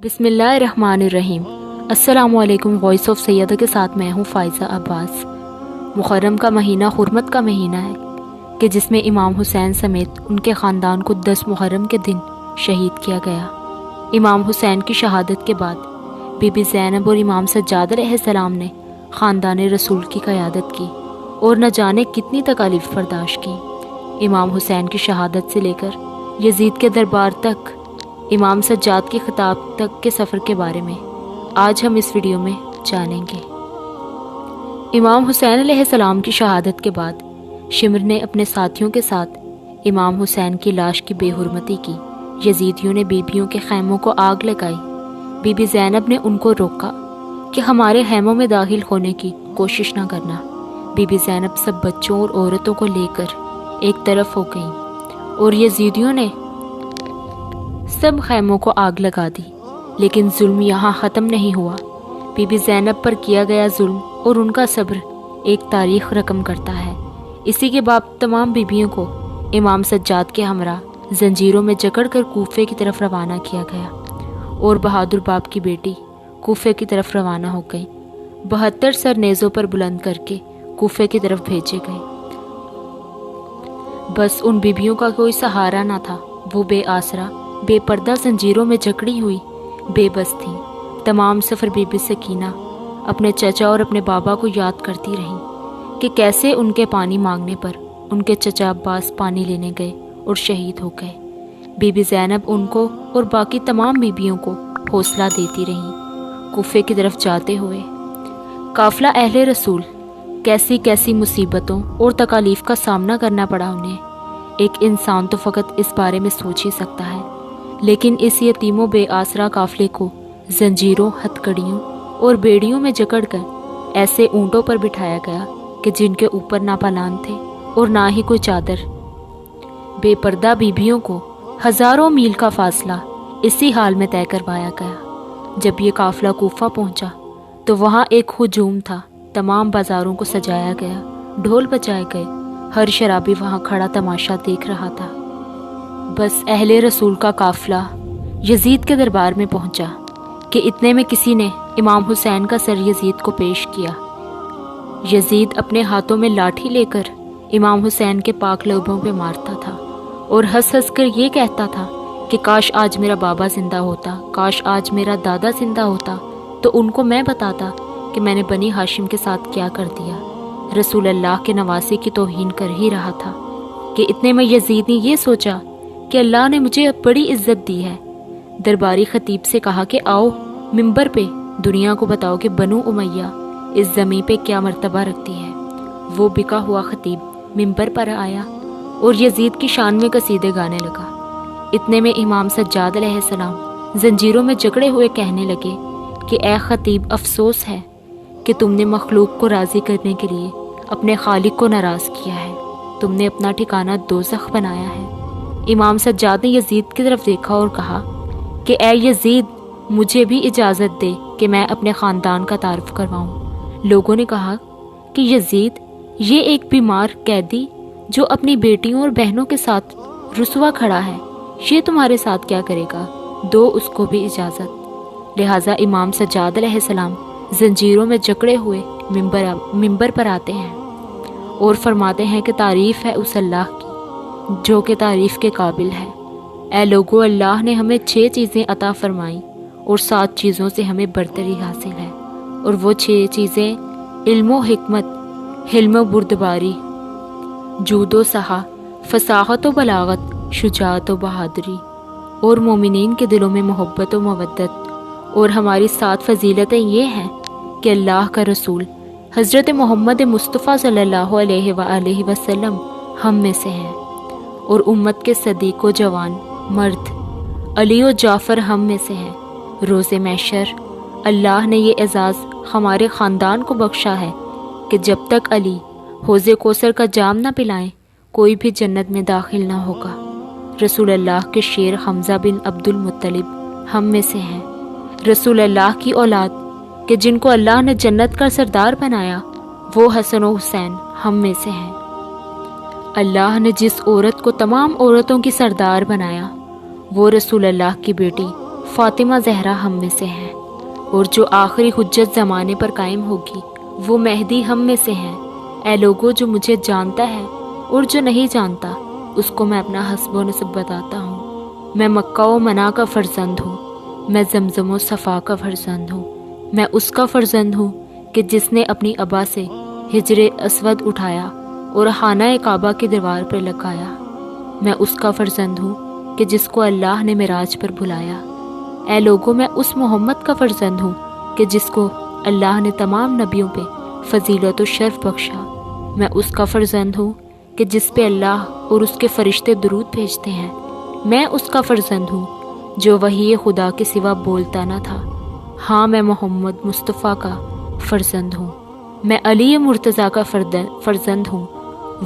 بسم اللہ الرحمن الرحیم۔ السلام علیکم۔ وائس آف سیدہ کے ساتھ میں ہوں فائزہ عباس۔ محرم کا مہینہ حرمت کا مہینہ ہے کہ جس میں امام حسین سمیت ان کے خاندان کو 10 محرم کے دن شہید کیا گیا۔ امام حسین کی شہادت کے بعد بی بی زینب اور امام سجاد علیہ السلام نے خاندان رسول کی قیادت کی اور نہ جانے کتنی تکالیف برداشت کی۔ امام حسین کی شہادت سے لے کر یزید کے دربار تک، امام سجاد کے خطاب تک کے سفر کے بارے میں آج ہم اس ویڈیو میں جانیں گے۔ امام حسین علیہ السلام کی شہادت کے بعد شمر نے اپنے ساتھیوں کے ساتھ امام حسین کی لاش کی بے حرمتی کی۔ یزیدیوں نے بیبیوں کے خیموں کو آگ لگائی۔ بی بی زینب نے ان کو روکا کہ ہمارے خیموں میں داخل ہونے کی کوشش نہ کرنا۔ بی بی زینب سب بچوں اور عورتوں کو لے کر ایک طرف ہو گئیں اور یزیدیوں نے سب خیموں کو آگ لگا دی، لیکن ظلم یہاں ختم نہیں ہوا۔ بی بی زینب پر کیا گیا ظلم اور ان کا صبر ایک تاریخ رقم کرتا ہے۔ اسی کے بعد تمام بیبیوں کو امام سجاد کے ہمراہ زنجیروں میں جکڑ کر کوفے کی طرف روانہ کیا گیا اور بہادر باپ کی بیٹی کوفے کی طرف روانہ ہو گئی۔ 72 سر نیزوں پر بلند کر کے کوفے کی طرف بھیجے گئے۔ بس ان بیبیوں کا کوئی سہارا نہ تھا، وہ بے آسرا، بے پردہ زنجیروں میں جکڑی ہوئی بے بس تھیں۔ تمام سفر بی بی سکینہ اپنے چچا اور اپنے بابا کو یاد کرتی رہیں کہ کیسے ان کے پانی مانگنے پر ان کے چچا عباس پانی لینے گئے اور شہید ہو گئے۔ بی بی زینب ان کو اور باقی تمام بیبیوں کو حوصلہ دیتی رہیں۔ کوفے کی طرف جاتے ہوئے قافلہ اہل رسول کیسی کیسی مصیبتوں اور تکالیف کا سامنا کرنا پڑا انہیں، ایک انسان تو فقط اس بارے میں سوچ ہی سکتا ہے۔ لیکن اس یتیم و بے آسرا قافلے کو زنجیروں، ہتھکڑیوں اور بیڑیوں میں جکڑ کر ایسے اونٹوں پر بٹھایا گیا کہ جن کے اوپر نہ پالان تھے اور نہ ہی کوئی چادر۔ بے پردہ بیبیوں کو ہزاروں میل کا فاصلہ اسی حال میں طے کروایا گیا۔ جب یہ قافلہ کوفہ پہنچا تو وہاں ایک ہجوم تھا۔ تمام بازاروں کو سجایا گیا، ڈھول بجائے گئے، ہر شرابی وہاں کھڑا تماشا دیکھ رہا تھا۔ بس اہل رسول کا قافلہ یزید کے دربار میں پہنچا کہ اتنے میں کسی نے امام حسین کا سر یزید کو پیش کیا۔ یزید اپنے ہاتھوں میں لاٹھی لے کر امام حسین کے پاک لبوں پہ مارتا تھا اور ہنس ہنس کر یہ کہتا تھا کہ کاش آج میرا بابا زندہ ہوتا، کاش آج میرا دادا زندہ ہوتا تو ان کو میں بتاتا کہ میں نے بنی ہاشم کے ساتھ کیا کر دیا۔ رسول اللہ کے نواسی کی توہین کر ہی رہا تھا کہ اتنے میں یزید نے یہ سوچا کہ اللہ نے مجھے بڑی عزت دی ہے۔ درباری خطیب سے کہا کہ آؤ منبر پہ دنیا کو بتاؤ کہ بنو امیہ اس زمین پہ کیا مرتبہ رکھتی ہے۔ وہ بکا ہوا خطیب منبر پر آیا اور یزید کی شان میں قصیدے گانے لگا۔ اتنے میں امام سجاد علیہ السلام زنجیروں میں جکڑے ہوئے کہنے لگے کہ اے خطیب، افسوس ہے کہ تم نے مخلوق کو راضی کرنے کے لیے اپنے خالق کو ناراض کیا ہے، تم نے اپنا ٹھکانہ دوزخ بنایا ہے۔ امام سجاد نے یزید کی طرف دیکھا اور کہا کہ اے یزید، مجھے بھی اجازت دے کہ میں اپنے خاندان کا تعارف کرواؤں۔ لوگوں نے کہا کہ یزید، یہ ایک بیمار قیدی جو اپنی بیٹیوں اور بہنوں کے ساتھ رسوا کھڑا ہے، یہ تمہارے ساتھ کیا کرے گا؟ دو اس کو بھی اجازت۔ لہٰذا امام سجاد علیہ السلام زنجیروں میں جکڑے ہوئے منبر پر آتے ہیں اور فرماتے ہیں کہ تعریف ہے اس اللہ کی جو کہ تعریف کے قابل ہے۔ اے لوگو، اللہ نے ہمیں 6 چیزیں عطا فرمائیں اور 7 چیزوں سے ہمیں برتری حاصل ہے، اور وہ 6 چیزیں علم و حکمت، حلم و بردباری، جود و سخا، فصاحت و بلاغت، شجاعت و بہادری، اور مومنین کے دلوں میں محبت و مودت۔ اور ہماری 7 فضیلتیں یہ ہیں کہ اللہ کا رسول حضرت محمد مصطفیٰ صلی اللہ علیہ وآلہ وسلم ہم میں سے ہیں، اور امت کے صدیق و جوان مرد علی و جعفر ہم میں سے ہیں۔ روز محشر اللہ نے یہ اعزاز ہمارے خاندان کو بخشا ہے کہ جب تک علی حوض کوثر کا جام نہ پلائیں کوئی بھی جنت میں داخل نہ ہوگا۔ رسول اللہ کے شیر حمزہ بن عبد المطلب ہم میں سے ہیں۔ رسول اللہ کی اولاد کہ جن کو اللہ نے جنت کا سردار بنایا وہ حسن و حسین ہم میں سے ہیں۔ اللہ نے جس عورت کو تمام عورتوں کی سردار بنایا وہ رسول اللہ کی بیٹی فاطمہ زہرا ہم میں سے ہیں، اور جو آخری حجت زمانے پر قائم ہوگی وہ مہدی ہم میں سے ہیں۔ اے لوگو، جو مجھے جانتا ہے اور جو نہیں جانتا اس کو میں اپنا حسب و نسب بتاتا ہوں۔ میں مکہ و منا کا فرزند ہوں، میں زمزم و صفا کا فرزند ہوں، میں اس کا فرزند ہوں کہ جس نے اپنی ابا سے حجر اسود اٹھایا اور خانہ کعبہ کی دیوار پر لگایا۔ میں اس کا فرزند ہوں کہ جس کو اللہ نے معراج پر بلایا۔ اے لوگو، میں اس محمد کا فرزند ہوں کہ جس کو اللہ نے تمام نبیوں پہ فضیلت و شرف بخشا۔ میں اس کا فرزند ہوں کہ جس پہ اللہ اور اس کے فرشتے درود بھیجتے ہیں۔ میں اس کا فرزند ہوں جو وحی خدا کے سوا بولتا نہ تھا۔ ہاں، میں محمد مصطفیٰ کا فرزند ہوں۔ میں علی مرتضیٰ کا فرزند ہوں،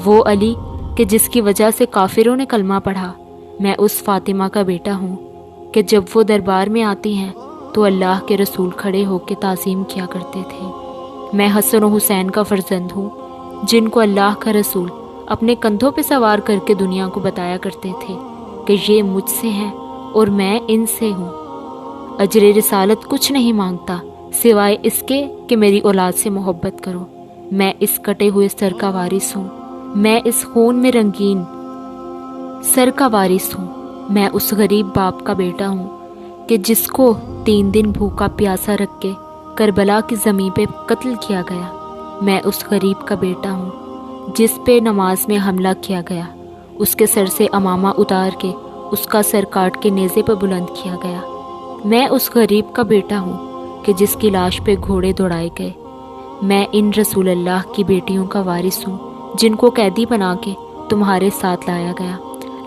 وہ علی کہ جس کی وجہ سے کافروں نے کلمہ پڑھا۔ میں اس فاطمہ کا بیٹا ہوں کہ جب وہ دربار میں آتی ہیں تو اللہ کے رسول کھڑے ہو کے تعظیم کیا کرتے تھے۔ میں حسن و حسین کا فرزند ہوں جن کو اللہ کا رسول اپنے کندھوں پہ سوار کر کے دنیا کو بتایا کرتے تھے کہ یہ مجھ سے ہیں اور میں ان سے ہوں۔ اجر رسالت کچھ نہیں مانگتا سوائے اس کے کہ میری اولاد سے محبت کرو۔ میں اس کٹے ہوئے سر کا وارث ہوں، میں اس خون میں رنگین سر کا وارث ہوں۔ میں اس غریب باپ کا بیٹا ہوں کہ جس کو 3 دن بھوکا پیاسا رکھ کے کربلا کی زمین پہ قتل کیا گیا۔ میں اس غریب کا بیٹا ہوں جس پہ نماز میں حملہ کیا گیا، اس کے سر سے عمامہ اتار کے اس کا سر کاٹ کے نیزے پہ بلند کیا گیا۔ میں اس غریب کا بیٹا ہوں کہ جس کی لاش پہ گھوڑے دوڑائے گئے۔ میں ان رسول اللہ کی بیٹیوں کا وارث ہوں جن کو قیدی بنا کے تمہارے ساتھ لایا گیا۔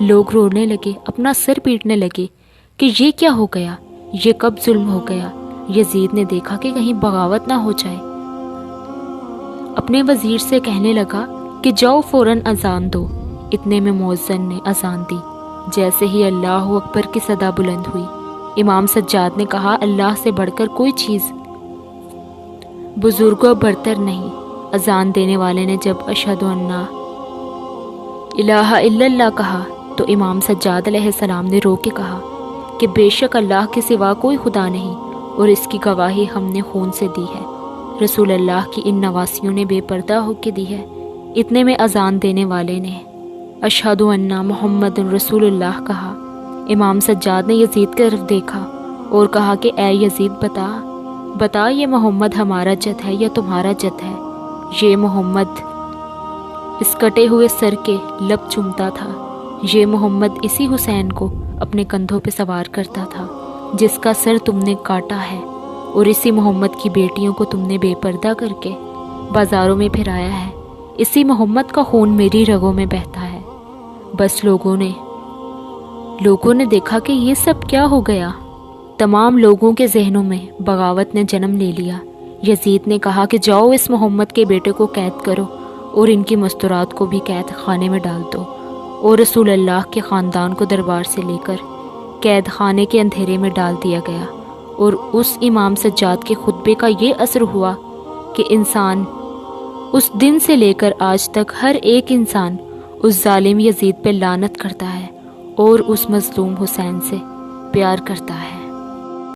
لوگ رونے لگے، اپنا سر پیٹنے لگے کہ یہ کیا ہو گیا، یہ کب ظلم ہو گیا۔ یزید نے دیکھا کہ کہیں بغاوت نہ ہو جائے، اپنے وزیر سے کہنے لگا کہ جاؤ فوراً اذان دو۔ اتنے میں مؤذن نے اذان دی۔ جیسے ہی اللہ اکبر کی صدا بلند ہوئی، امام سجاد نے کہا، اللہ سے بڑھ کر کوئی چیز بزرگ و برتر نہیں۔ اذان دینے والے نے جب اشہد ان لا الہ الا اللہ کہا تو امام سجاد علیہ السلام نے رو کے کہا کہ بے شک اللہ کے سوا کوئی خدا نہیں، اور اس کی گواہی ہم نے خون سے دی ہے۔ رسول اللہ کی ان نواسیوں نے بے پردہ ہو کے دی ہے۔ اتنے میں اذان دینے والے نے اشہد ان محمد رسول اللہ کہا۔ امام سجاد نے یزید کی طرف دیکھا اور کہا کہ اے یزید، بتا یہ محمد ہمارا جد ہے یا تمہارا جد ہے؟ یہ محمد اس کٹے ہوئے سر کے لب چومتا تھا، یہ محمد اسی حسین کو اپنے کندھوں پہ سوار کرتا تھا جس کا سر تم نے کاٹا ہے، اور اسی محمد کی بیٹیوں کو تم نے بے پردہ کر کے بازاروں میں پھرایا ہے۔ اسی محمد کا خون میری رگوں میں بہتا ہے۔ بس لوگوں نے دیکھا کہ یہ سب کیا ہو گیا۔ تمام لوگوں کے ذہنوں میں بغاوت نے جنم لے لیا۔ یزید نے کہا کہ جاؤ اس محمد کے بیٹے کو قید کرو اور ان کی مستورات کو بھی قید خانے میں ڈال دو۔ اور رسول اللہ کے خاندان کو دربار سے لے کر قید خانے کے اندھیرے میں ڈال دیا گیا۔ اور اس امام سجاد کے خطبے کا یہ اثر ہوا کہ انسان اس دن سے لے کر آج تک ہر ایک انسان اس ظالم یزید پہ لعنت کرتا ہے اور اس مظلوم حسین سے پیار کرتا ہے۔